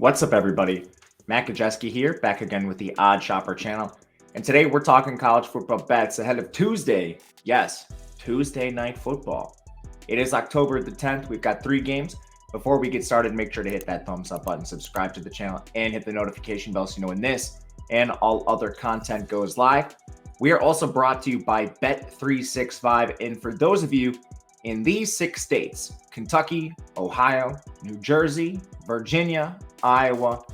What's up, everybody? Matt Gajewski here, back again with the Odd Shopper channel. And today we're talking college football bets ahead of Tuesday. Yes, Tuesday night football. It is October the 10th. We've got 3 games. Before we get started, make sure to hit that thumbs up button, subscribe to the channel, and hit the notification bell so you know when this and all other content goes live. We are also brought to you by Bet365. And for those of you in these 6 states, Kentucky, Ohio, New Jersey, Virginia, Iowa,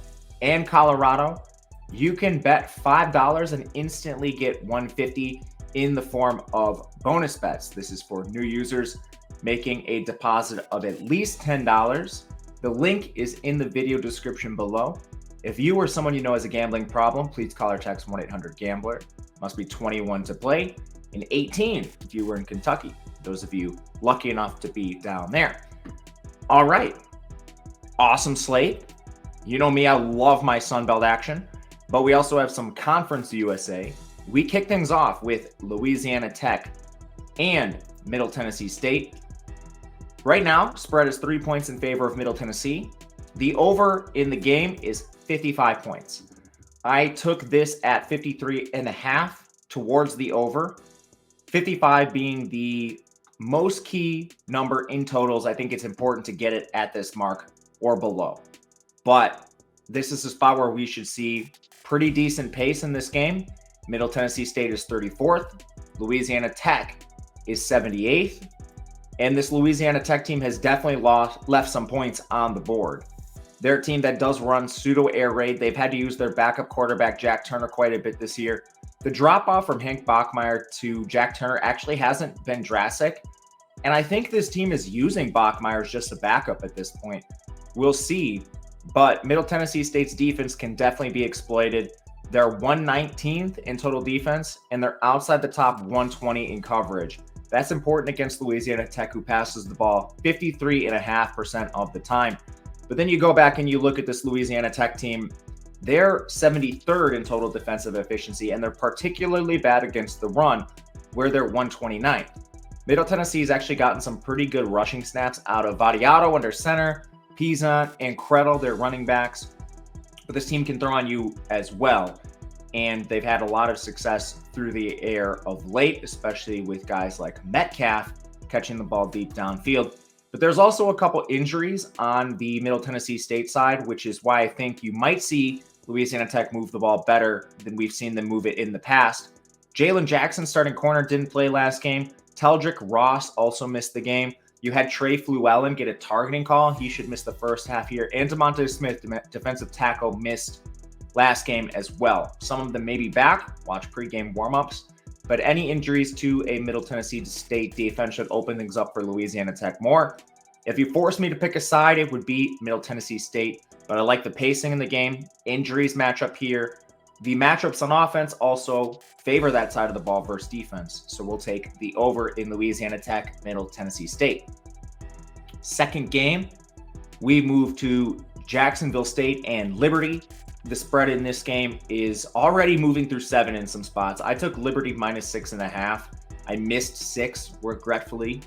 and Colorado, you can bet $5 and instantly get $150 in the form of bonus bets. This is for new users making a deposit of at least $10. The link is in the video description below. If you or someone you know has a gambling problem, please call or text 1-800-GAMBLER. Must be 21 to play and 18 if you were in Kentucky. Those of you lucky enough to be down there. All right. Awesome slate. You know me, I love my Sunbelt action, but we also have some Conference USA. We kick things off with Louisiana Tech and Middle Tennessee State. Right now, spread is 3 points in favor of Middle Tennessee. The over in the game is 55 points. I took this at 53.5 towards the over, 55 being the most key number in totals. I think it's important to get it at this mark or below. But this is a spot where we should see pretty decent pace in this game. Middle Tennessee State is 34th. Louisiana Tech is 78th. And this Louisiana Tech team has definitely left some points on the board. They're a team that does run pseudo air raid. They've had to use their backup quarterback, Jack Turner, quite a bit this year. The drop-off from Hank Bachmeier to Jack Turner actually hasn't been drastic. And I think this team is using Bachmeier as just a backup at this point. We'll see. But Middle Tennessee State's defense can definitely be exploited. They're 119th in total defense, and they're outside the top 120 in coverage. That's important against Louisiana Tech, who passes the ball 53.5% of the time. But then you go back and you look at this Louisiana Tech team. They're 73rd in total defensive efficiency, and they're particularly bad against the run, where they're 129th. Middle Tennessee has actually gotten some pretty good rushing snaps out of Vadiato under center, Pizan, and Krettel, their running backs. But this team can throw on you as well. And they've had a lot of success through the air of late, especially with guys like Metcalf catching the ball deep downfield. But there's also a couple injuries on the Middle Tennessee State side, which is why I think you might see Louisiana Tech move the ball better than we've seen them move it in the past. Jalen Jackson, starting corner, didn't play last game. Teldrick Ross also missed the game. You had Trey Fluellen get a targeting call. He should miss the first half here. And DeMonte Smith, defensive tackle, missed last game as well. Some of them may be back. Watch pregame warmups. But any injuries to a Middle Tennessee State defense should open things up for Louisiana Tech more. If you force me to pick a side, it would be Middle Tennessee State. But I like the pacing in the game. Injuries match up here. The matchups on offense also favor that side of the ball versus defense. So we'll take the over in Louisiana Tech, Middle Tennessee State. Second game, we move to Jacksonville State and Liberty. The spread in this game is already moving through 7 in some spots. I took Liberty minus 6.5. I missed 6, regretfully.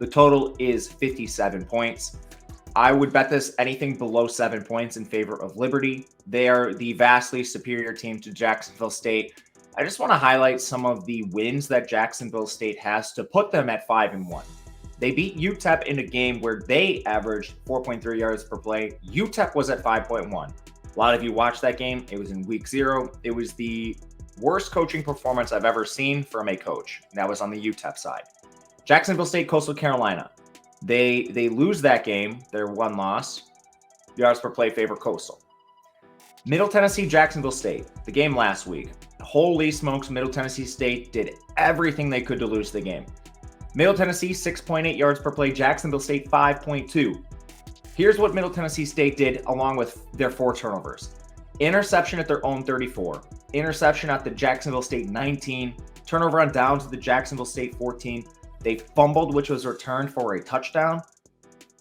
The total is 57 points. I would bet this anything below 7 points in favor of Liberty. They are the vastly superior team to Jacksonville State. I just want to highlight some of the wins that Jacksonville State has to put them at 5-1. They beat UTEP in a game where they averaged 4.3 yards per play. UTEP was at 5.1. A lot of you watched that game. It was in week 0. It was the worst coaching performance I've ever seen from a coach. That was on the UTEP side. Jacksonville State, Coastal Carolina. They lose that game. Their one loss. Yards per play favor Coastal. Middle Tennessee, Jacksonville State. The game last week. Holy smokes, Middle Tennessee State did everything they could to lose the game. Middle Tennessee, 6.8 yards per play. Jacksonville State, 5.2. Here's what Middle Tennessee State did along with their 4 turnovers. Interception at their own 34. Interception at the Jacksonville State 19. Turnover on downs at the Jacksonville State 14. They fumbled, which was returned for a touchdown.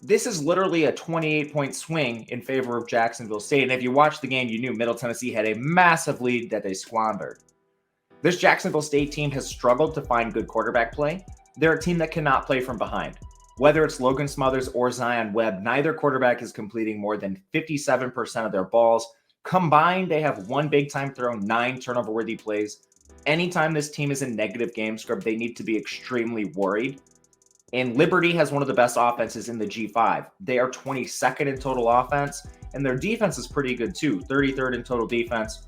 This is literally a 28-point swing in favor of Jacksonville State. And if you watched the game, you knew Middle Tennessee had a massive lead that they squandered. This Jacksonville State team has struggled to find good quarterback play. They're a team that cannot play from behind. Whether it's Logan Smothers or Zion Webb, neither quarterback is completing more than 57% of their balls. Combined, they have 1 big-time throw, 9 turnover-worthy plays. Anytime this team is in negative game script, they need to be extremely worried. And Liberty has one of the best offenses in the G5. They are 22nd in total offense, and their defense is pretty good too, 33rd in total defense.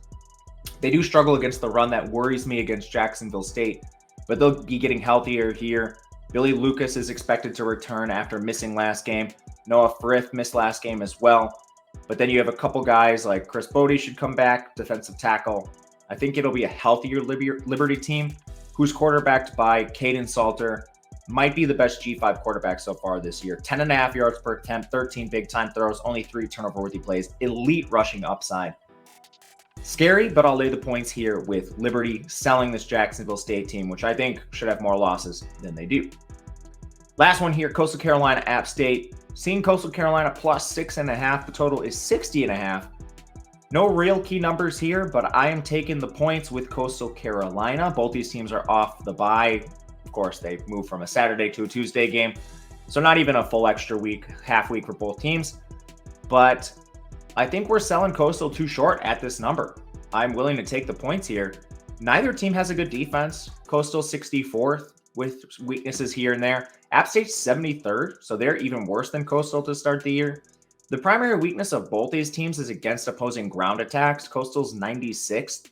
They do struggle against the run. That worries me against Jacksonville State, but they'll be getting healthier here. Billy Lucas is expected to return after missing last game. Noah Frith missed last game as well. But then you have a couple guys like Chris Bodie should come back, defensive tackle. I think it'll be a healthier Liberty team who's quarterbacked by Caden Salter. Might be the best G5 quarterback so far this year. 10.5 yards per attempt, 13 big-time throws, only 3 turnover-worthy plays. Elite rushing upside. Scary, but I'll lay the points here with Liberty selling this Jacksonville State team, which I think should have more losses than they do. Last one here, Coastal Carolina, App State. Seeing Coastal Carolina plus 6.5. The total is 60.5. No real key numbers here, but I am taking the points with Coastal Carolina. Both these teams are off the bye. Of course, they moved from a Saturday to a Tuesday game, so not even a full extra week, half week for both teams. But I think we're selling Coastal too short at this number. I'm willing to take the points here. Neither team has a good defense. Coastal 64th with weaknesses here and there. App State's 73rd, so they're even worse than Coastal to start the year. The primary weakness of both these teams is against opposing ground attacks. Coastal's 96th,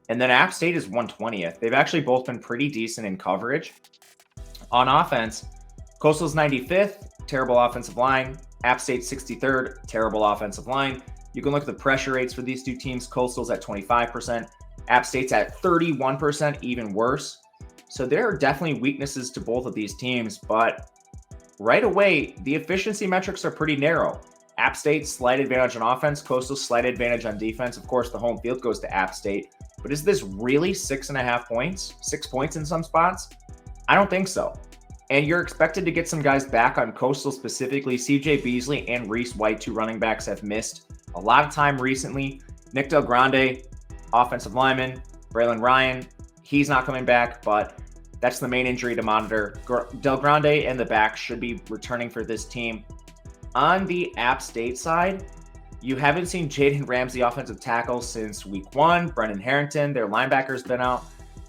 and then App State is 120th. They've actually both been pretty decent in coverage. On offense, Coastal's 95th, terrible offensive line. App State's 63rd, terrible offensive line. You can look at the pressure rates for these two teams. Coastal's at 25%. App State's at 31%, even worse. So there are definitely weaknesses to both of these teams, but right away, the efficiency metrics are pretty narrow. App State, slight advantage on offense. Coastal, slight advantage on defense. Of course, the home field goes to App State. But is this really 6.5 points? 6 points in some spots? I don't think so. And you're expected to get some guys back on Coastal specifically. CJ Beasley and Reese White, 2 running backs, have missed a lot of time recently. Nick Del Grande, offensive lineman. Braylon Ryan, he's not coming back, but that's the main injury to monitor. Del Grande and the back should be returning for this team. On the App State side, you haven't seen Jaden Ramsey, offensive tackle, since week 1. Brendan Harrington, their linebacker's been out.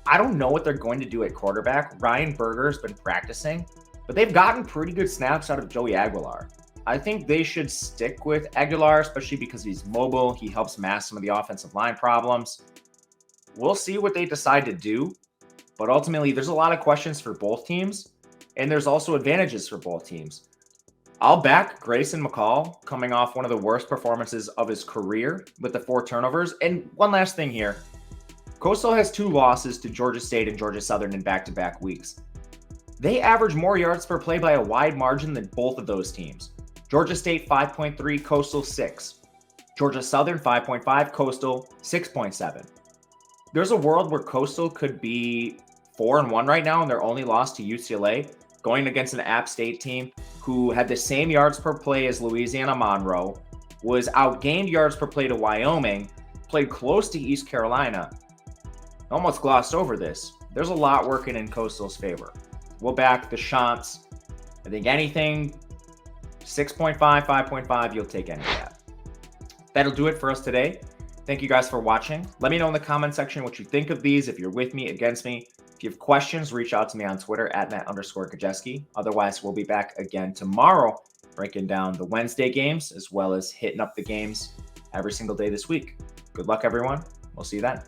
I don't know what they're going to do at quarterback. Ryan Berger's been practicing, but they've gotten pretty good snaps out of Joey Aguilar. I think they should stick with Aguilar, especially because he's mobile. He helps mask some of the offensive line problems. We'll see what they decide to do, but ultimately there's a lot of questions for both teams, and there's also advantages for both teams. I'll back Grayson McCall coming off one of the worst performances of his career with the 4 turnovers. And one last thing here. Coastal has 2 losses to Georgia State and Georgia Southern in back-to-back weeks. They average more yards per play by a wide margin than both of those teams. Georgia State 5.3, Coastal 6. Georgia Southern 5.5, Coastal 6.7. There's a world where Coastal could be 4-1 right now and their only loss to UCLA, going against an App State team who had the same yards per play as Louisiana Monroe, was outgained yards per play to Wyoming, played close to East Carolina. Almost glossed over this. There's a lot working in Coastal's favor. We'll back the Chants. I think anything 6.5, 5.5, you'll take any of that. That'll do it for us today. Thank you guys for watching. Let me know in the comment section what you think of these, if you're with me, against me. If you have questions, reach out to me on Twitter at Matt_Gajewski. Otherwise, we'll be back again tomorrow, breaking down the Wednesday games, as well as hitting up the games every single day this week. Good luck, everyone. We'll see you then.